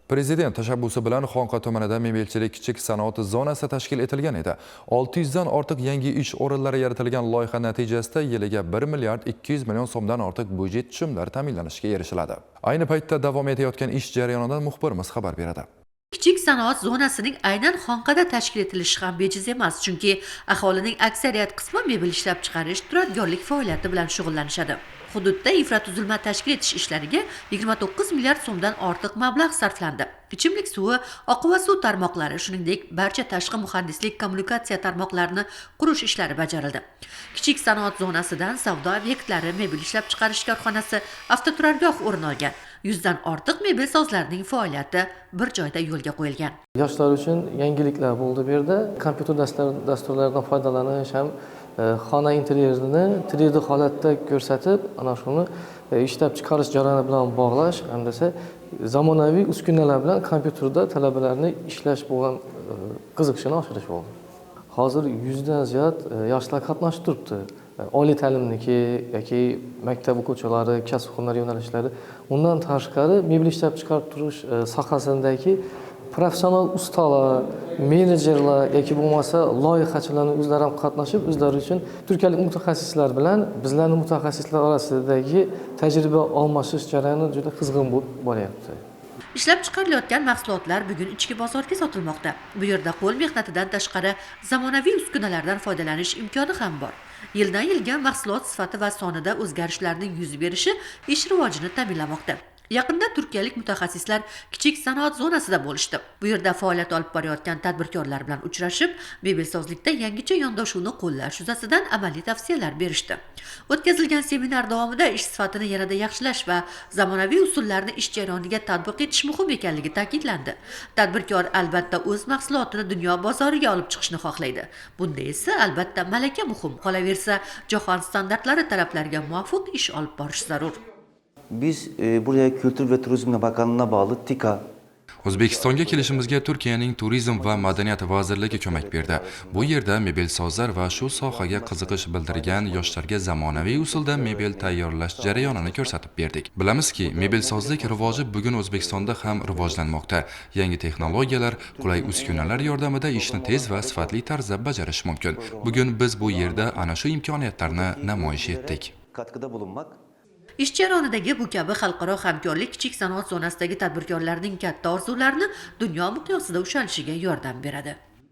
Prezident tashabbusi bilan Xonqa tumanida mebelchilik kichik sanoat zonasi tashkil etilgan edi. 600 dan ortiq yangi ish o'rinlari yaratilgan loyiha natijasida yiliga 1 milliard 200 million so'mdan ortiq byudjet tushumlari ta'minlanishiga erishiladi. Ayni paytda davom etayotgan ish jarayonidan muxbirimiz xabar beradi. Kichik sanoat zonasining aynan Xonqada tashkil etilishi ham bejiz emas, chunki aholining aksariyat qismi mebel ishlab chiqarish, turadgorlik faoliyati bilan shug'ullanishadi. Hududda infratuzilma tashkil etish ishlariga 29 milliard so'mdan ortiq mablag' sarflandi. Ichimlik suvi, oqova suv tarmoqlari, shuningdek barcha tashqi muhandislik kommunikatsiya tarmoqlarini qurish ishlari bajarildi. Kichik sanoat zonasidan savdo obyektlari, mebel ishlab chiqarish korxonasi, avtoturargoh o'rin olgan. 100 dan ortiq mebel sozlarining faoliyati bir joyda yo'lga qo'yilgan. Yoshlar uchun yangiliklar bo'ldi bu yerda. Kompyuter dasturlaridan foydalanish ham xona interyerini 3D holatda ko'rsatib, ana shuni ishlab chiqarish jarayoni bilan bog'lash, hamda zamonaviy uskunalar bilan kompyuterda talabalarni ishlash bo'lgan qiziqishini oshirish bo'ldi. Hozir 100 dan ziyod yoshlar qatnashib turibdi. Oliy ta'limniki yoki maktab o'quvchilari, kasb hunar yo'nalishlari, undan tashqari mebel ishlab chiqarib turish sohasindagi professional ustalar, menejerlar yoki bo'lmasa loyihachilarning o'zlari ham qatnashib, o'zlari uchun turkiyalik mutaxassislar bilan bizlarning mutaxassislar orasidagi tajriba almashish jarayoni juda qizg'in bo'lib boryapti. Ishlab chiqarilayotgan mahsulotlar bugun ichki bozorga sotilmoqda. Bu yerda qo'l mehnatidan tashqari zamonaviy uskunalardan foydalanish imkoni ham bor. Yildan yilga mahsulot sifati va sonida o'zgarishlarning yuz berishi ish rivojini ta'minlamoqda. Yaqinda turkiyalik mutaxassislar kichik sanoat zonasida bo'lishdi. Bu yerda faoliyat olib borayotgan tadbirkorlar bilan uchrashib, mebelsozlikda yangicha yondashuvni qo'llash yuzasidan amaliy tavsiyalar berishdi. O'tkazilgan seminar davomida ish sifatini yanada yaxshilash va zamonaviy usullarni ish jarayoniga tatbiq etish muhim ekanligi ta'kidlandi. Tadbirkor albatta o'z mahsulotini dunyo bozoriga olib chiqishni xohlaydi. Bunda esa albatta malaka muhim. Qolaversa, jahon standartlari talablariga muvofiq ish olib borish zarur. Biz buraya Kültür ve Turizm Bakanlığı'na bağlı TİKA O'zbekistonga kelishimizga Turkiyaning Turizm va madaniyat vazirligi ko'mak berdi. Bu yerda mebelsozlar va shu sohaga qiziqish bildirgan yoshlarga zamonaviy usulda mebel tayyorlash jarayonini ko'rsatib berdik. Bilamizki, mebelsozlik rivoji bugun O'zbekistonda ham rivojlanmoqda. Yangi texnologiyalar, qulay uskunalar yordamida ishni tez va sifatli tarzda bajarish mumkin. Bugun biz bu yerda ana shu imkoniyatlarni namoyish etdik. katkıda bulunmak Ish jarayonidagi bu kabi xalqaro hamkorlik kichik sanoat zonasidagi tadbirkorlarning katta orzularini dunyo miqyosida ushanishiga yordam beradi.